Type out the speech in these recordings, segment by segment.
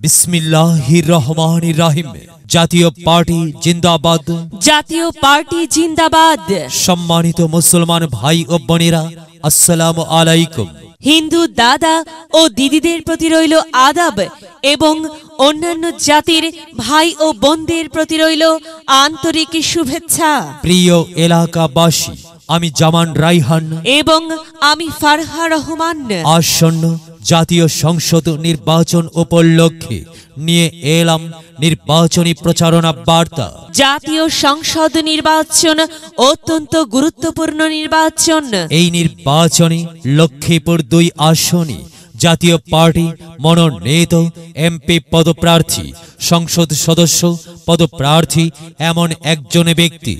বিসমিল্লাহির রহমানির রহিম। জাতীয় পার্টি জিন্দাবাদ, জাতীয় পার্টি জিন্দাবাদ। সম্মানিত মুসলমান ভাই ও বোনেরা, আসসালামু আলাইকুম। হিন্দু দাদা ও দিদিদের প্রতি রইল আদাব এবং অন্যান্য জাতির ভাই ও বোনদের প্রতি রইল আন্তরিক শুভেচ্ছা। প্রিয় এলাকাবাসী, আমি জামান রাইহান এবং আমি ফারহা রহমান আসন্ন জাতীয় সংসদ নির্বাচন উপলক্ষে নিয়ে এলাম নির্বাচনী প্রচারণা বার্তা। জাতীয় সংসদ নির্বাচন অত্যন্ত গুরুত্বপূর্ণ নির্বাচন। এই নির্বাচনে লক্ষ্মীপুর 2 আসনে জাতীয় পার্টি মনোনীত এমপি পদপ্রার্থী, সংসদ সদস্য পদপ্রার্থী এমন একজন ব্যক্তি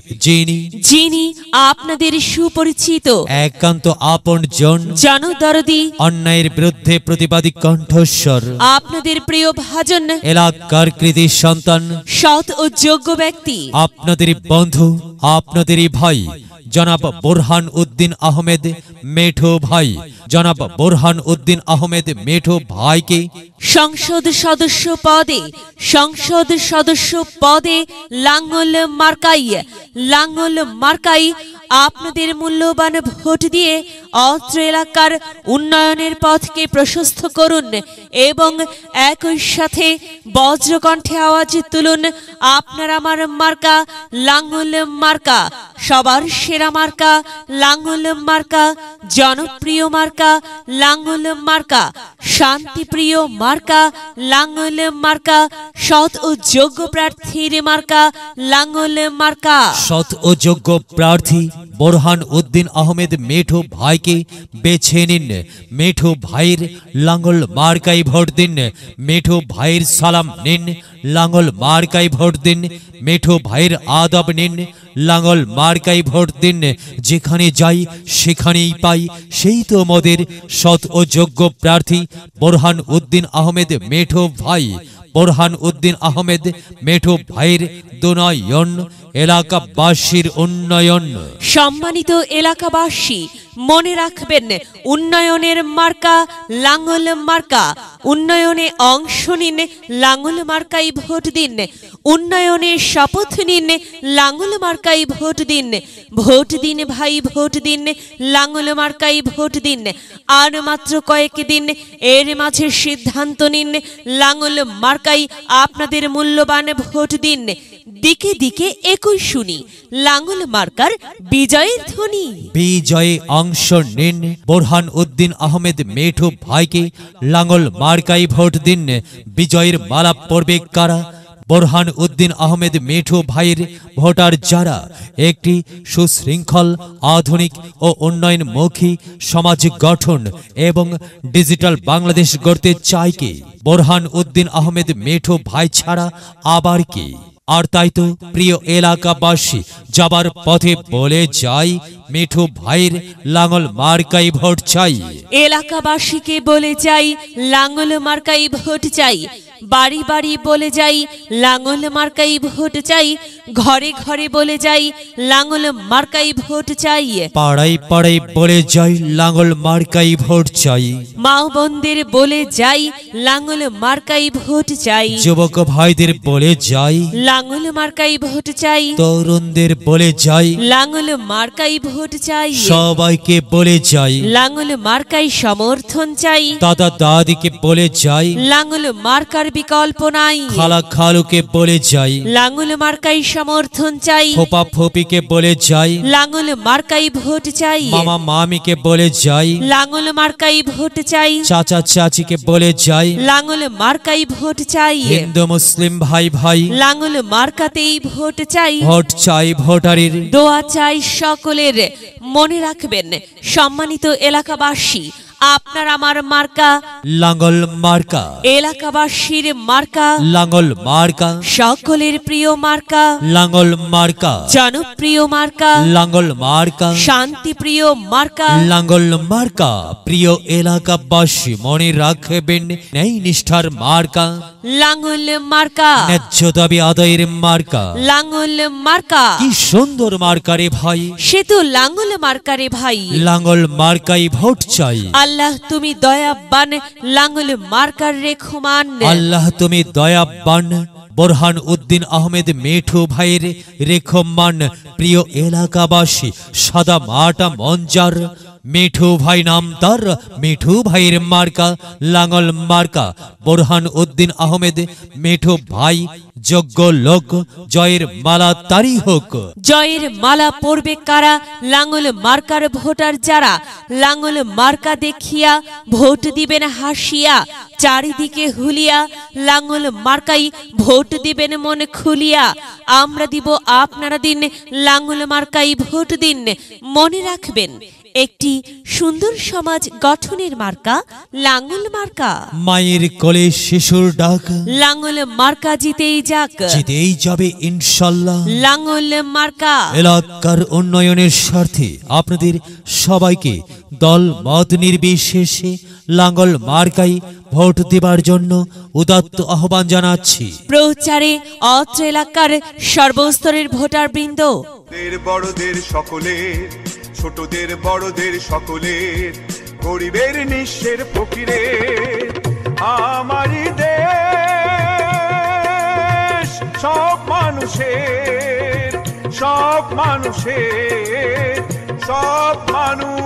যিনি আপনাদের সুপরিচিত, একান্ত আপনজন, জনদরদি, অন্যায়ের বিরুদ্ধে প্রতিবাদী কণ্ঠস্বর, আপনাদের প্রিয় ভাজন, এলাকার কৃতি সন্তান, সৎ ও যোগ্য ব্যক্তি, আপনাদেরই বন্ধু, আপনাদেরই ভাই জনাব বোরহান উদ্দিন আহমেদ মেঠো ভাই। জনাব বোরহান উদ্দিন আহমেদ মেঠো ভাইকে সংসদ সদস্য পদে লাঙ্গল মার্কাই আপনাদের মূল্যবান ভোট দিয়ে অত্র এলাকার উন্নয়নের পথকে প্রশস্ত করুন এবং একই সাথে বজ্রকণ্ঠে আওয়াজ তুলুন, আপনার আমার মার্কা লাঙ্গল মার্কা, সবার সেরা মার্কা লাঙ্গল মার্কা, জনপ্রিয় মার্কা লাঙ্গল মার্কা, শান্তিপ্রিয় মার্কা লাঙ্গল মার্কা, সৎ ও যোগ্য প্রার্থীর মার্কা লাঙ্গল মার্কা। সৎ ও যোগ্য প্রার্থী বোরহান উদ্দিন আহমেদ মেঠো ভাইকে বেছে নিন। মেঠো ভাইয়ের লাঙ্গল মার্কাই ভোট দিন। মেঠো ভাইয়ের সালাম নিন, লাঙ্গল মার্কাই ভোট দিন। মেঠো ভাইয়ের আদব নিন, লাঙ্গল মার্কাই ভোট দিন। যেখানে যাই সেখানেই পাই, সেই তো মোদের সৎ ও যোগ্য প্রার্থী বোরহান উদ্দিন আহমেদ মেঠো ভাই। বোরহান উদ্দিন আহমেদ মেঠো ভাইয়ের দুনয়ন, এলাকাবাসীর উন্নয়ন। সম্মানিত এলাকাবাসী, মনে রাখবেন, উন্নয়নের মার্কা লাঙ্গল মার্কা। উন্নয়নে অংশ নিন, লাঙ্গল মার্কাই ভোট দিন। উন্নয়নের শপথ নিন, লাঙ্গল মার্কাই ভোট দিন। ভোট দিন ভাই, ভোট দিন, লাঙ্গল মার্কাই ভোট দিন। আর মাত্র কয়েক দিন, এর মাঝে সিদ্ধান্ত নিন, লাঙ্গল মার্কাই আপনাদের মূল্যবান ভোট দিন। দিকে দিকে একই শুনি, লাঙ্গল মার্কার বিজয়ের ধ্বনি। বিজয়ে অংশ নিন, বোরহান উদ্দিন আহমেদ মেঠো ভাইকে লাঙ্গল মার্কাই ভোট দিন। বিজয়ের মালা পড়বে কারা? বোরহান উদ্দিন আহমেদ মেঠো ভাইয়ের ভোটার যারা একটি সুশৃঙ্খল, আধুনিক ও উন্নয়নমুখী সমাজ গঠন এবং ডিজিটাল বাংলাদেশ গড়তে চায় কে? বোরহান উদ্দিন আহমেদ মেঠো ভাই ছাড়া আবার কে? আর তাই তো প্রিয় এলাকাবাসী, যাবার পথে বলে যাই, মেঠো ভাইয়ের লাঙ্গল মার্কাই ভোট চাই। এলাকাবাসীকে বলে যাই, লাঙ্গল মার্কাই ভোট চাই। বাড়ি বাড়ি বলে যাই, লাঙ্গল মার্কাই ভোট চাই। ঘরে ঘরে বলে যাই, লাঙ্গল মার্কাই ভোট চাই। পাড়ায় পাড়ায় বলে যাই, লাঙ্গল মার্কাই ভোট চাই। মা বোনদের বলে যাই, লাঙ্গল মার্কাই ভোট চাই। যুবক ভাইদের বলে যাই, লাঙ্গল মার্কাই ভোট চাই। তরুণদের বলে যাই, লাঙ্গল মার্কাই ভোট চাই। সবাইকে বলে যাই, লাঙ্গল মার্কাই সমর্থন চাই। দাদা দাদিকে বলে যাই, লাঙ্গল মার্কার বিকল্প নাই। খালা খালুকে বলে যাই, লাঙ্গল মার্কাই সমর্থন চাই। ফোপা ফোপিকে বলে যাই, লাঙ্গল মার্কাই ভোট চাই। মামা মামিকে বলে যাই, লাঙ্গল মার্কাই ভোট চাই। চাচা চাচিকে বলে যাই, লাঙ্গল মার্কাই ভোট চাই। হিন্দু মুসলিম ভাই ভাই, লাঙ্গল মার্কাতেই ভোট চাই। ভোট চাই ভোটারের, দোয়া চাই সকলের। মনে রাখবেন, সম্মানিত এলাকাবাসী, আপনার আমার মার্কা লাঙ্গল মার্কা। এলাকাবাসীর মার্কা লাঙ্গল মার্কা, সকলের প্রিয় মার্কা লাঙ্গল মার্কা। জনপ্রিয় মার্কা লাঙ্গল মার্কা, শান্তিপ্রিয় মার্কা লাঙ্গল মার্কা। প্রিয় এলাকাবাসী, মনে রাখবেন, ন্যায় নিষ্ঠার মার্কা লাঙ্গল মার্কা। ন্যায্য দাবি আদায়ের মার্কা। লাঙ্গল মার্কা, কি সুন্দর মার্কা রে ভাই। সে তো লাঙ্গল মার্কা রে ভাই। লাঙ্গল মার্কাই ভোট চাই। আল্লাহ তুমি দয়াবান, লাঙ্গল মার্কার রেখমান। আল্লাহ তুমি দয়াবান, বোরহান উদ্দিন আহমেদ মেঠু ভাইয়ের রেখমান। প্রিয় এলাকাবাসী, সাদা মাটা মঞ্জার মিঠু ভাই নাম তার, মিঠু ভাইয়ের মার্কা লাঙ্গল মার্কা। বোরহান উদ্দিন আহমেদ মিঠু ভাই যোগ্য লোক, জয়ের মালা তারি হোক। জয়ের মালা পড়বে কারা? লাঙ্গল মার্কার ভোটার যারা। লাঙ্গল মার্কা দেখিয়া ভোট দিবেন হাসিয়া, চারিদিকে হুলিয়া লাঙ্গল মার্কাই ভোট দিবেন মন খুলিয়া। আমরা দিব আপনারা দিন, লাঙ্গল মার্কাই ভোট দিন। মনে রাখবেন, একটি সুন্দর সমাজ গঠনের মার্কা লাঙ্গল মার্কা। মায়ের কোলে শিশুর ডাক, লাঙ্গল মার্কা জিতেই যাক, জিতেই যাবে ইনশাল্লাহ। লাঙ্গল মার্কা। এলাকার উন্নয়নের স্বার্থে আপনাদের সবাইকে দল মত নির্বিশেষে লাঙ্গল মার্কাই ভোট দেবার জন্য উদাত্ত আহ্বান জানাচ্ছি। প্রচারে অত্র এলাকার সর্বস্তরের ভোটার বৃন্দ, বড়দের সকলের, ছোটদের বড়দের সকলের, গরিবের নিঃস্বের ফকিরের, আমারই দেশ সব মানুষের, সব মানুষের, সব মানুষের।